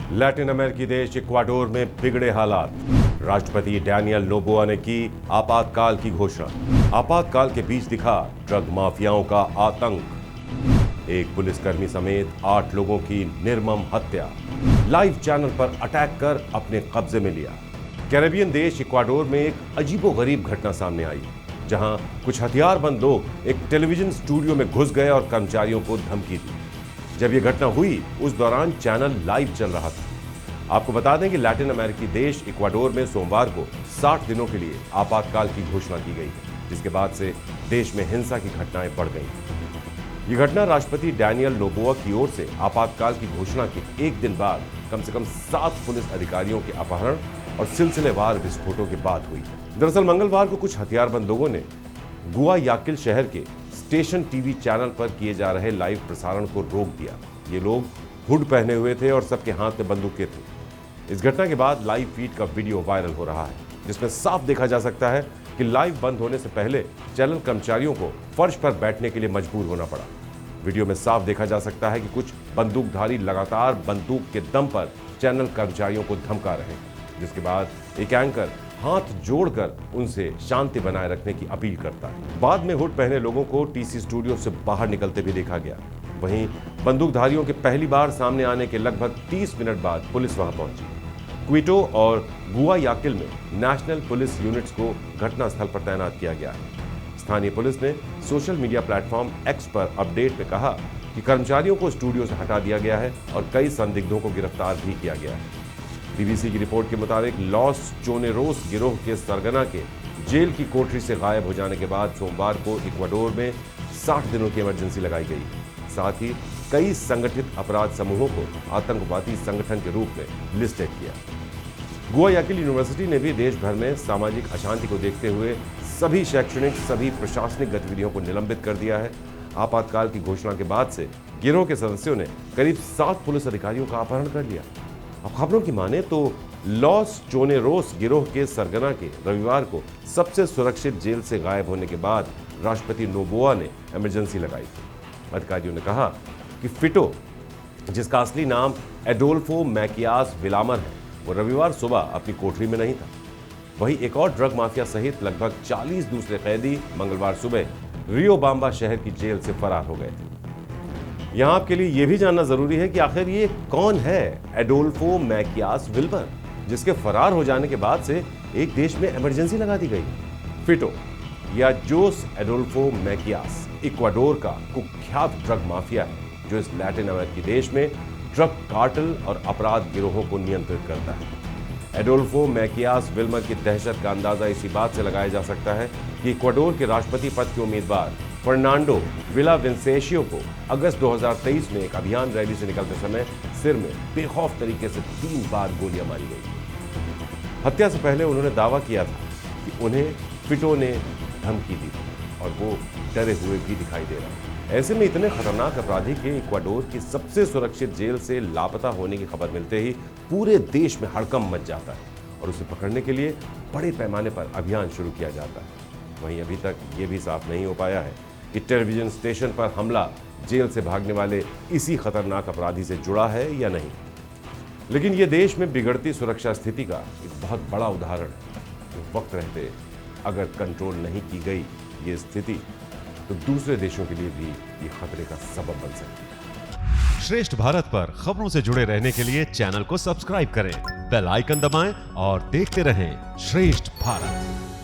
Latin अमेरिकी देश Ecuador में बिगड़े हालात। राष्ट्रपति डैनियल नोबोआ ने की आपातकाल की घोषणा। आपातकाल के बीच दिखा ड्रग माफियाओं का आतंक। एक पुलिसकर्मी समेत 8 लोगों की निर्मम हत्या। लाइव चैनल पर अटैक कर अपने कब्जे में लिया। कैरेबियन देश इक्वाडोर में एक अजीबोगरीब घटना सामने आई, जहां कुछ हथियारबंद लोग एक टेलीविजन स्टूडियो में घुस गए और कर्मचारियों को धमकी दी। जब यह घटना हुई उस दौरान चैनल लाइव चल रहा था। आपको बता दें कि लैटिन अमेरिकी देश इक्वाडोर में सोमवार को 60 दिनों के लिए आपातकाल की घोषणा की गई, जिसके बाद से देश में हिंसा की घटनाएं बढ़ गईं। यह घटना राष्ट्रपति डैनियल नोबोआ की ओर से आपातकाल की घोषणा के एक दिन बाद कम से कम 7 पुलिस अधिकारियों के अपहरण और सिलसिलेवार विस्फोटों के बाद हुई। दरअसल मंगलवार को कुछ हथियारबंद लोगों ने गुआयाकिल शहर के स्टेशन टीवी चैनल पर किए जा रहे लाइव प्रसारण को रोक दिया। ये लोग हुड पहने हुए थे और सबके हाथ में बंदूकें थी। इस घटना के बाद लाइव फीड का वीडियो वायरल हो रहा है, जिसमें साफ देखा जा सकता है कि लाइव बंद होने से पहले चैनल कर्मचारियों को फर्श पर बैठने के लिए मजबूर होना पड़ा। वीडियो में साफ देखा जा सकता है कि कुछ बंदूकधारी लगातार बंदूक के दम पर चैनल कर्मचारियों को धमका रहे हैं, जिसके बाद एक एंकर हाथ जोड़कर उनसे शांति बनाए रखने की अपील करता है। बाद में हुड पहने लोगों को टीसी स्टूडियो से बाहर निकलते भी देखा गया। वहीं बंदूकधारियों के पहली बार सामने आने के लगभग 30 मिनट बाद पुलिस वहां पहुंची। क्विटो और गुआयाकिल में नेशनल पुलिस यूनिट्स को घटनास्थल पर तैनात किया गया है। स्थानीय पुलिस ने सोशल मीडिया प्लेटफॉर्म एक्स पर अपडेट में कहा कि कर्मचारियों को स्टूडियो से हटा दिया गया है और कई संदिग्धों को गिरफ्तार भी किया गया है। बीबीसी की रिपोर्ट के मुताबिक लॉस चोनेरोस गिरोह के सरगना के जेल की कोठरी से गायब हो जाने के बाद सोमवार को इक्वाडोर में 60 दिनों की इमरजेंसी लगाई गई। साथ ही कई संगठित अपराध समूहों को आतंकवादी संगठन के रूप में लिस्टेड किया। गुआयाकिल यूनिवर्सिटी ने भी देश भर में सामाजिक अशांति को देखते हुए सभी शैक्षणिक सभी प्रशासनिक गतिविधियों को निलंबित कर दिया है। आपातकाल की घोषणा के बाद से गिरोह के सदस्यों ने करीब 7 पुलिस अधिकारियों का अपहरण कर लिया। अब खबरों की माने तो लॉस चोनेरोस गिरोह के सरगना के रविवार को सबसे सुरक्षित जेल से गायब होने के बाद राष्ट्रपति नोबोआ ने इमरजेंसी लगाई थी। अधिकारियों ने कहा कि फिटो, जिसका असली नाम एडोल्फो मैकियास विलामर है, वो रविवार सुबह अपनी कोठरी में नहीं था। वहीं एक और ड्रग माफिया सहित लगभग 40 दूसरे कैदी मंगलवार सुबह रियोबाम्बा शहर की जेल से फरार हो गए थे। यहां आपके लिए यह भी जानना जरूरी है कि आखिर ये कौन है एडोल्फो मैकियास विल्मर, जिसके फरार हो जाने के बाद से एक देश में इमरजेंसी लगा दी गई। फिटो या जोस एडोल्फो मैकियास इक्वाडोर का कुख्यात ड्रग माफिया है, जो इस लैटिन अमेरिकी देश में ड्रग कार्टेल और अपराध गिरोहों को नियंत्रित करता है। एडोल्फो मैकियास विल्मर की दहशत का अंदाजा इसी बात से लगाया जा सकता है कि इक्वाडोर के राष्ट्रपति पद के उम्मीदवार फर्नांडो विलाविंसेंशियो को अगस्त 2023 में एक अभियान रैली से निकलते समय सिर में बेखौफ तरीके से 3 बार गोलियां मारी गई। हत्या से पहले उन्होंने दावा किया था कि उन्हें फिटो ने धमकी दी और वो डरे हुए भी दिखाई दे रहा है। ऐसे में इतने खतरनाक अपराधी के इक्वाडोर की सबसे सुरक्षित जेल से लापता होने की खबर मिलते ही पूरे देश में हड़कंप मच जाता है और उसे पकड़ने के लिए बड़े पैमाने पर अभियान शुरू किया जाता है। वहीं अभी तक ये भी साफ नहीं हो पाया है कि टेलीविजन स्टेशन पर हमला जेल से भागने वाले इसी खतरनाक अपराधी से जुड़ा है या नहीं। लेकिन ये देश में बिगड़ती सुरक्षा स्थिति का एक बहुत बड़ा उदाहरण है। वक्त रहते अगर कंट्रोल नहीं की गई ये स्थिति, तो दूसरे देशों के लिए भी ये खतरे का सबब बन सकती है। श्रेष्ठ भारत पर खबरों से जुड़े रहने के लिए चैनल को सब्सक्राइब करें, बेल आइकन दबाएं और देखते रहें श्रेष्ठ भारत।